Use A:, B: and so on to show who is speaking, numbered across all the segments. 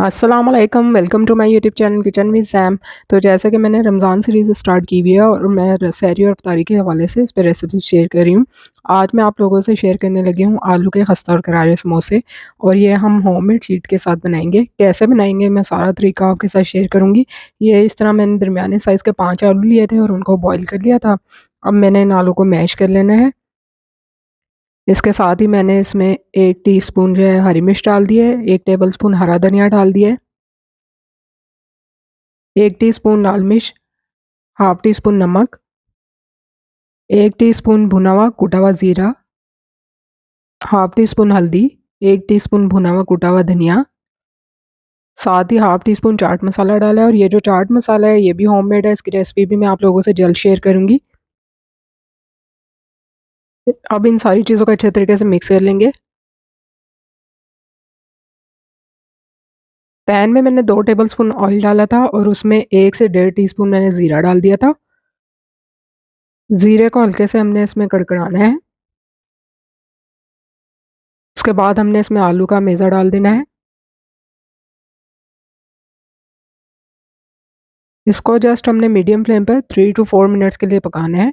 A: अस्सलाम वालेकुम, welcome to my YouTube channel kitchen with Sam. तो जैसा कि मैंने रमज़ान सीरीज़ स्टार्ट की हुई है और मैं सहरी और इफ्तारी के हवाले से इस पे रेसिपी शेयर कर रही हूँ। आज मैं आप लोगों से शेयर करने लगी हूँ आलू के खस्ता और करारे समोसे, और ये हम होममेड शीट के साथ बनाएंगे। कैसे बनाएंगे मैं सारा तरीका आपके साथ शेयर करूँगी। ये इस तरह मैंने दरमियाने साइज़ के 5 आलू लिए थे और उनको बॉयल कर लिया था। अब मैंने इन आलू को मैश कर लेना है। इसके साथ ही मैंने इसमें 1 टीस्पून जो है हरी मिर्च डाल दी है, 1 टेबलस्पून हरा धनिया डाल दिया है, 1 टीस्पून लाल मिर्च, हाफ टी स्पून नमक, 1 टीस्पून भुना हुआ कूटा हुआ ज़ीरा, हाफ टी स्पून हल्दी, 1 टीस्पून भुना हुआ कूटा हुआ धनिया, साथ ही half tea spoon chaat masala डाला है। और ये जो चाट मसाला है ये भी होममेड है, इसकी रेसिपी भी मैं आप लोगों से जल्द शेयर करूँगी। अब इन सारी चीज़ों को अच्छे तरीके से मिक्स कर लेंगे। पैन में मैंने 2 टेबलस्पून ऑयल डाला था और उसमें 1 से डेढ़ टीस्पून मैंने ज़ीरा डाल दिया था। ज़ीरे को हल्के से हमने इसमें कड़कड़ाना है। उसके बाद हमने इसमें आलू का मेज़ा डाल देना है। इसको जस्ट हमने मीडियम फ्लेम पर 3 टू 4 मिनट्स के लिए पकाना है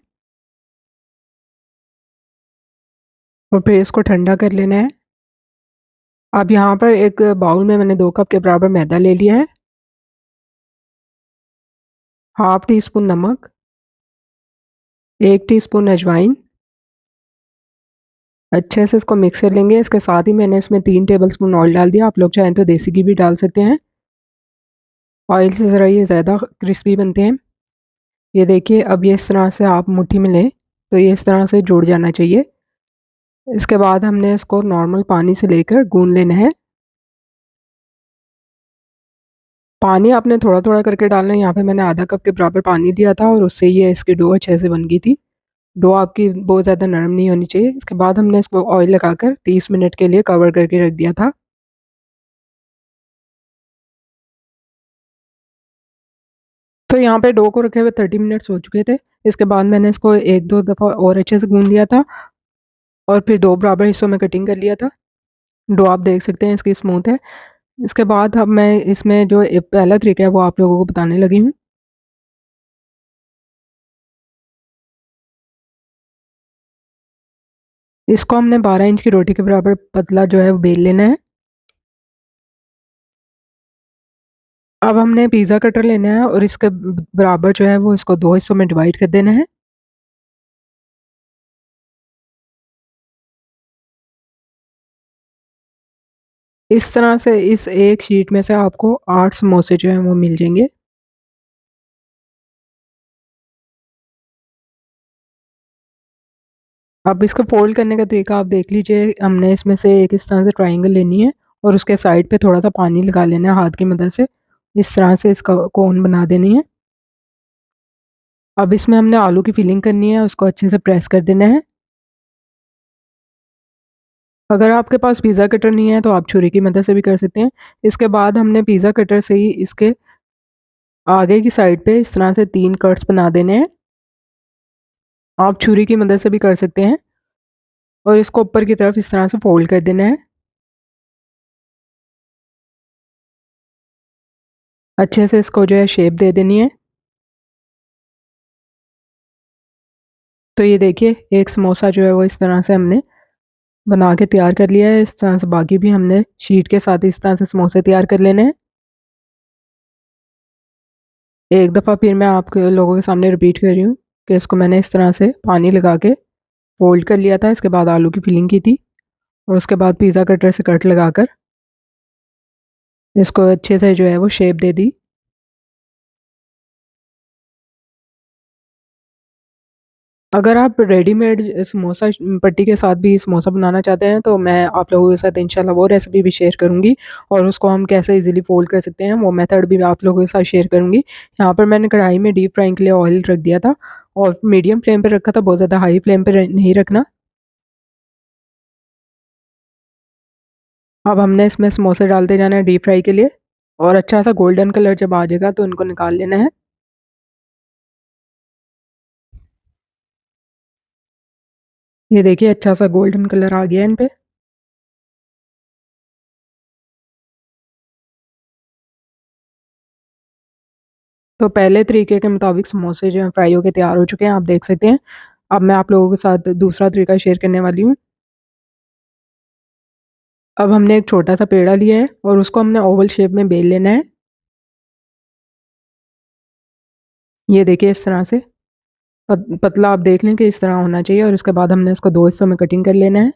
A: और फिर इसको ठंडा कर लेना है। अब यहाँ पर एक बाउल में मैंने 2 कप के बराबर मैदा ले लिया है, हाफ टी स्पून नमक, 1 टीस्पून अजवाइन, अच्छे से इसको मिक्स कर लेंगे। इसके साथ ही मैंने इसमें 3 टेबलस्पून ऑयल डाल दिया। आप लोग चाहें तो देसी घी भी डाल सकते हैं। ऑयल से ज़रा ये ज़्यादा क्रिस्पी बनते हैं। ये देखिए, अब ये इस तरह से आप मुट्ठी में लें तो ये इस तरह से जुड़ जाना चाहिए। इसके बाद हमने इसको नॉर्मल पानी से लेकर गूंद लेना है। पानी आपने थोड़ा-थोड़ा करके डालना है। यहाँ पे मैंने आधा कप के बराबर पानी दिया था और उससे ये इसकी डो अच्छे से बन गई थी। डो आपकी बहुत ज़्यादा नरम नहीं होनी चाहिए। इसके बाद हमने इसको ऑयल लगाकर 30 मिनट के लिए कवर करके रख दिया था। तो यहाँ पे डो को रखे हुए 30 मिनट्स हो चुके थे। इसके बाद मैंने इसको 1-2 दफ़ा और अच्छे से गूँध लिया था और फिर 2 बराबर हिस्सों में कटिंग कर लिया था। डो आप देख सकते हैं इसकी स्मूथ है। इसके बाद अब मैं इसमें जो पहला तरीका है वो आप लोगों को बताने लगी हूँ। इसको हमने 12 इंच की रोटी के बराबर पतला जो है वो बेल लेना है। अब हमने पिज़्ज़ा कटर लेना है और इसके बराबर जो है वो इसको 2 हिस्सों में डिवाइड कर देना है। इस तरह से इस एक शीट में से आपको 8 समोसे जो हैं वो मिल जाएँगे। अब इसको फ़ोल्ड करने का तरीका आप देख लीजिए। हमने इसमें से एक इस तरह से ट्रायंगल लेनी है और उसके साइड पे थोड़ा-सा पानी लगा लेना है हाथ की मदद से। इस तरह से इसका कोन बना देनी है। अब इसमें हमने आलू की फिलिंग करनी है, उसको अच्छे से प्रेस कर देना है। अगर आपके पास पिज़्ज़ा कटर नहीं है तो आप छुरी की मदद से भी कर सकते हैं। इसके बाद हमने पिज़्ज़ा कटर से ही इसके आगे की साइड पे इस तरह से 3 कट्स बना देने हैं। आप छुरी की मदद से भी कर सकते हैं और इसको ऊपर की तरफ इस तरह से फ़ोल्ड कर देना है। अच्छे से इसको जो है शेप दे देनी है। तो ये देखिए, एक समोसा जो है वो इस तरह से हमने बना के तैयार कर लिया है। इस तरह से बाकी भी हमने शीट के साथ इस तरह से समोसे तैयार कर लेने हैं। एक दफ़ा फिर मैं आपके लोगों के सामने रिपीट कर रही हूँ कि इसको मैंने इस तरह से पानी लगा के फ़ोल्ड कर लिया था। इसके बाद आलू की फिलिंग की थी और उसके बाद पिज़्ज़ा कटर से कट लगाकर इसको अच्छे से जो है वो शेप दे दी। अगर आप रेडीमेड समोसा पट्टी के साथ भी समोसा बनाना चाहते हैं तो मैं आप लोगों के साथ इंशाल्लाह वो रेसिपी भी शेयर करूँगी और उसको हम कैसे इजीली फोल्ड कर सकते हैं वो मेथड भी आप लोगों के साथ शेयर करूँगी। यहाँ पर मैंने कढ़ाई में डीप फ्राइंग के लिए ऑयल रख दिया था और मीडियम फ्लेम पे रखा था, बहुत ज़्यादा हाई फ्लेम पे नहीं रखना। अब हमने इसमें समोसे डालते जाना है डीप फ्राई के लिए और अच्छा सा गोल्डन कलर जब आ जाएगा तो इनको निकाल लेना है। ये देखिए, अच्छा सा गोल्डन कलर आ गया है इन पे। तो पहले तरीके के मुताबिक समोसे जो हैं फ्राई होके तैयार हो चुके हैं, आप देख सकते हैं। अब मैं आप लोगों के साथ दूसरा तरीका शेयर करने वाली हूँ। अब हमने एक छोटा-सा पेड़ा लिया है और उसको हमने ओवल शेप में बेल लेना है। ये देखिए इस तरह से पतला आप देख लें कि इस तरह होना चाहिए और उसके बाद हमने इसको 2 हिस्सों में कटिंग कर लेना है।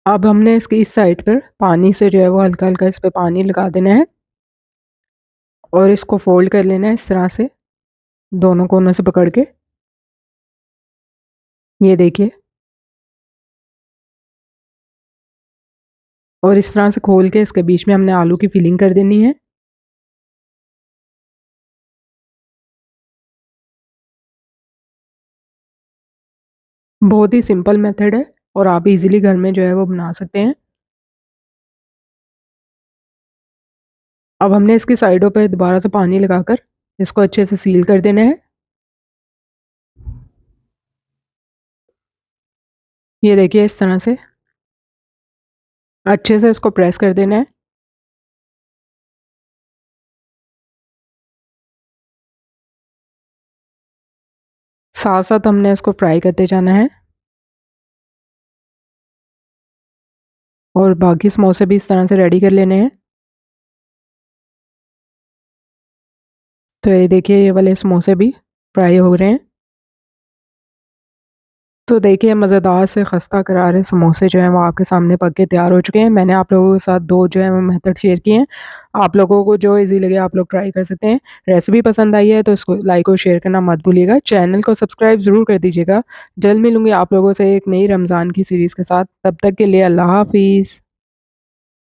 A: अब हमने इसकी इस साइड पर पानी से जो है वो हल्का-हल्का इस पे पानी लगा देना है और इसको फ़ोल्ड कर लेना है इस तरह से, दोनों कोनों से पकड़ के। ये देखिए और इस तरह से खोल के इसके बीच में हमने आलू की फिलिंग कर देनी है। बहुत ही सिंपल मेथड है और आप इज़िली घर में जो है वो बना सकते हैं। अब हमने इसकी साइडों पे दोबारा से पानी लगाकर इसको अच्छे से सील कर देना है। ये देखिए इस तरह से अच्छे से इसको प्रेस कर देना है। साथ-साथ हमने इसको फ्राई करते जाना है और बाकी समोसे भी इस तरह से रेडी कर लेने हैं। तो ये देखिए ये वाले समोसे भी फ्राई हो रहे हैं। तो देखिए मज़ेदार से खस्ता करारे समोसे जो हैं वो आपके सामने पक के तैयार हो चुके हैं। मैंने आप लोगों के साथ 2 जो है वो मेथड शेयर किए हैं। आप लोगों को जो ईज़ी लगे आप लोग ट्राई कर सकते हैं। रेसिपी पसंद आई है तो इसको लाइक और शेयर करना मत भूलिएगा। चैनल को सब्सक्राइब ज़रूर कर दीजिएगा। जल्द मिलूँगी आप लोगों से एक नई रमज़ान की सीरीज़ के साथ। तब तक के लिए अल्लाह हाफ़िज़।